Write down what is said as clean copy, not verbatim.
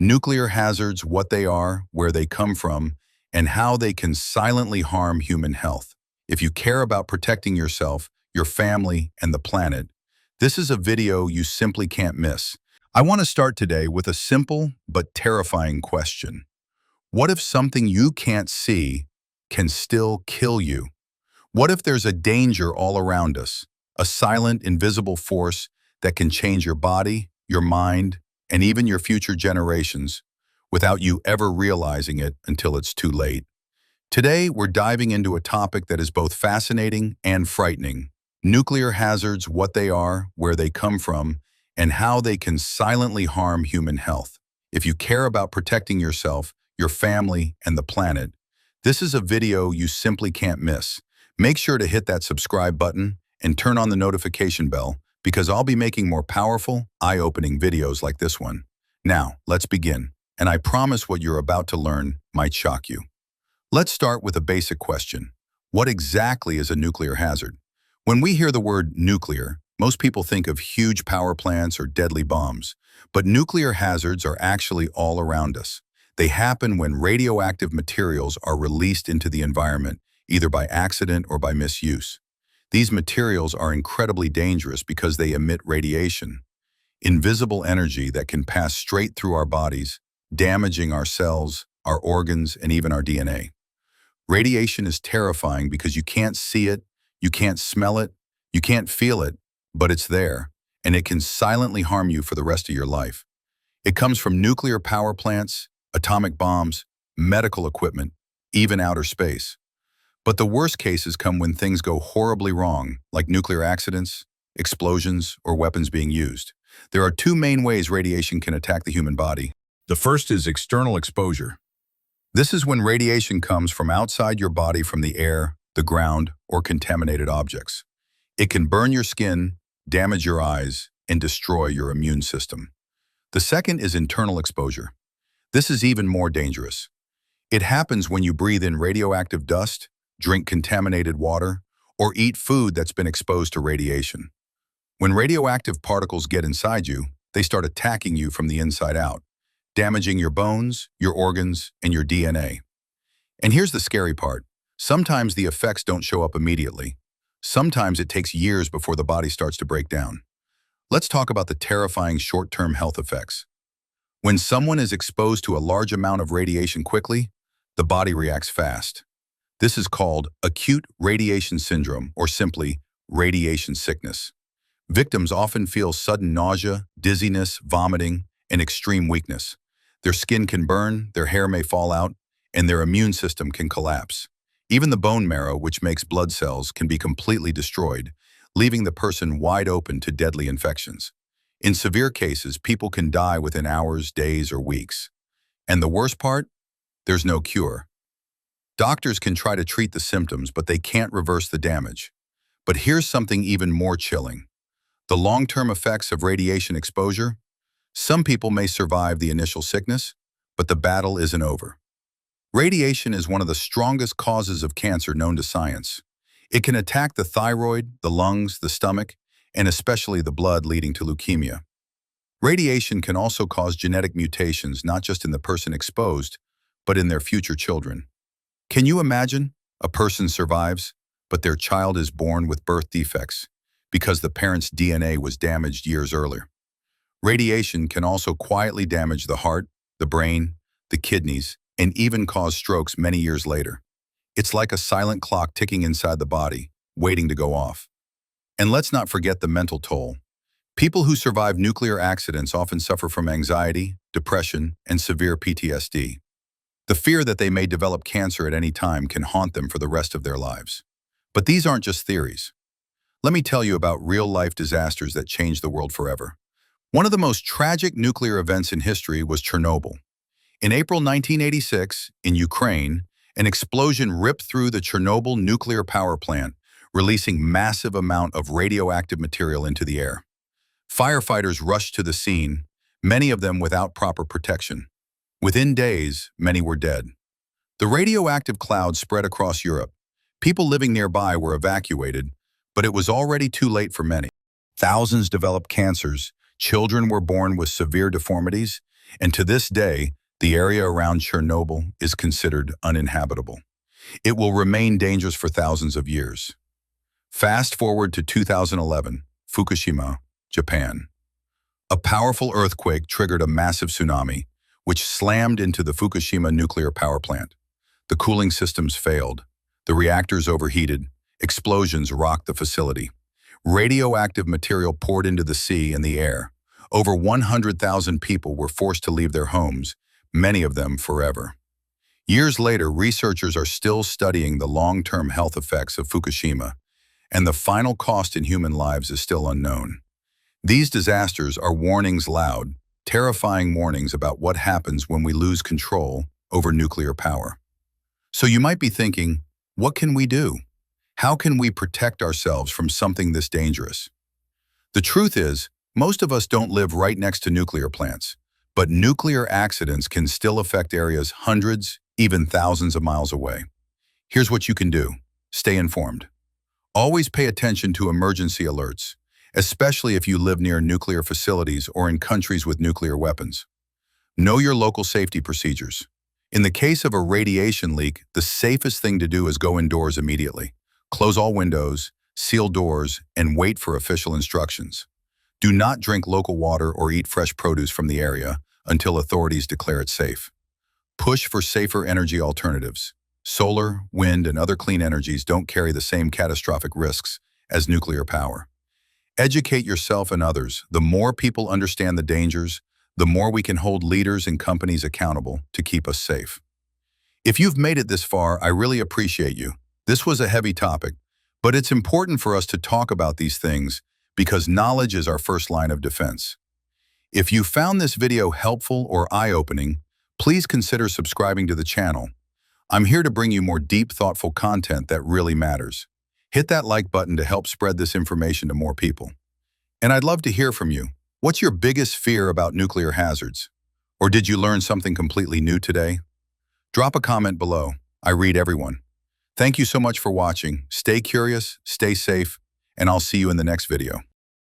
Nuclear hazards, what they are, where they come from, and how they can silently harm human health. If you care about protecting yourself, your family, and the planet, this is a video you simply can't miss. I want to start today with a simple but terrifying question. What if something you can't see can still kill you? What if there's a danger all around us, a silent, invisible force that can change your body, your mind, and even your future generations without you ever realizing it until it's too late? Today, we're diving into a topic that is both fascinating and frightening. Nuclear hazards, what they are, where they come from, and how they can silently harm human health. If you care about protecting yourself, your family, and the planet, this is a video you simply can't miss. Make sure to hit that subscribe button and turn on the notification bell because I'll be making more powerful, eye-opening videos like this one. Now, let's begin, and I promise what you're about to learn might shock you. Let's start with a basic question. What exactly is a nuclear hazard? When we hear the word nuclear, most people think of huge power plants or deadly bombs, but nuclear hazards are actually all around us. They happen when radioactive materials are released into the environment, either by accident or by misuse. These materials are incredibly dangerous because they emit radiation, invisible energy that can pass straight through our bodies, damaging our cells, our organs, and even our DNA. Radiation is terrifying because you can't see it, you can't smell it, you can't feel it, but it's there, and it can silently harm you for the rest of your life. It comes from nuclear power plants, atomic bombs, medical equipment, even outer space. But the worst cases come when things go horribly wrong, like nuclear accidents, explosions, or weapons being used. There are two main ways radiation can attack the human body. The first is external exposure. This is when radiation comes from outside your body from the air, the ground, or contaminated objects. It can burn your skin, damage your eyes, and destroy your immune system. The second is internal exposure. This is even more dangerous. It happens when you breathe in radioactive dust, drink contaminated water, or eat food that's been exposed to radiation. When radioactive particles get inside you, they start attacking you from the inside out, damaging your bones, your organs, and your DNA. And here's the scary part. Sometimes the effects don't show up immediately. Sometimes it takes years before the body starts to break down. Let's talk about the terrifying short-term health effects. When someone is exposed to a large amount of radiation quickly, the body reacts fast. This is called acute radiation syndrome, or simply radiation sickness. Victims often feel sudden nausea, dizziness, vomiting, and extreme weakness. Their skin can burn, their hair may fall out, and their immune system can collapse. Even the bone marrow, which makes blood cells, can be completely destroyed, leaving the person wide open to deadly infections. In severe cases, people can die within hours, days, or weeks. And the worst part? There's no cure. Doctors can try to treat the symptoms, but they can't reverse the damage. But here's something even more chilling. The long-term effects of radiation exposure. Some people may survive the initial sickness, but the battle isn't over. Radiation is one of the strongest causes of cancer known to science. It can attack the thyroid, the lungs, the stomach, and especially the blood, leading to leukemia. Radiation can also cause genetic mutations, not just in the person exposed, but in their future children. Can you imagine? A person survives, but their child is born with birth defects because the parent's DNA was damaged years earlier. Radiation can also quietly damage the heart, the brain, the kidneys, and even cause strokes many years later. It's like a silent clock ticking inside the body, waiting to go off. And let's not forget the mental toll. People who survive nuclear accidents often suffer from anxiety, depression, and severe PTSD. The fear that they may develop cancer at any time can haunt them for the rest of their lives. But these aren't just theories. Let me tell you about real-life disasters that changed the world forever. One of the most tragic nuclear events in history was Chernobyl. In April 1986, in Ukraine, an explosion ripped through the Chernobyl nuclear power plant, releasing massive amount of radioactive material into the air. Firefighters rushed to the scene, many of them without proper protection. Within days, many were dead. The radioactive cloud spread across Europe. People living nearby were evacuated, but it was already too late for many. Thousands developed cancers, children were born with severe deformities, And to this day, the area around Chernobyl is considered uninhabitable. It will remain dangerous for thousands of years. Fast forward to 2011, Fukushima, Japan. A powerful earthquake triggered a massive tsunami, which slammed into the Fukushima nuclear power plant. The cooling systems failed. The reactors overheated. Explosions rocked the facility. Radioactive material poured into the sea and the air. Over 100,000 people were forced to leave their homes, many of them forever. Years later, researchers are still studying the long-term health effects of Fukushima, and the final cost in human lives is still unknown. These disasters are warnings loud, terrifying warnings about what happens when we lose control over nuclear power. So you might be thinking, what can we do? How can we protect ourselves from something this dangerous? The truth is, most of us don't live right next to nuclear plants, but nuclear accidents can still affect areas hundreds, even thousands of miles away. Here's what you can do. Stay informed. Always pay attention to emergency alerts, especially if you live near nuclear facilities or in countries with nuclear weapons. Know your local safety procedures. In the case of a radiation leak, the safest thing to do is go indoors immediately. Close all windows, seal doors, and wait for official instructions. Do not drink local water or eat fresh produce from the area until authorities declare it safe. Push for safer energy alternatives. Solar, wind, and other clean energies don't carry the same catastrophic risks as nuclear power. Educate yourself and others. The more people understand the dangers, the more we can hold leaders and companies accountable to keep us safe. If you've made it this far, I really appreciate you. This was a heavy topic, but it's important for us to talk about these things because knowledge is our first line of defense. If you found this video helpful or eye-opening, please consider subscribing to the channel. I'm here to bring you more deep, thoughtful content that really matters. Hit that like button to help spread this information to more people. And I'd love to hear from you. What's your biggest fear about nuclear hazards? Or did you learn something completely new today? Drop a comment below. I read everyone. Thank you so much for watching. Stay curious, stay safe, and I'll see you in the next video.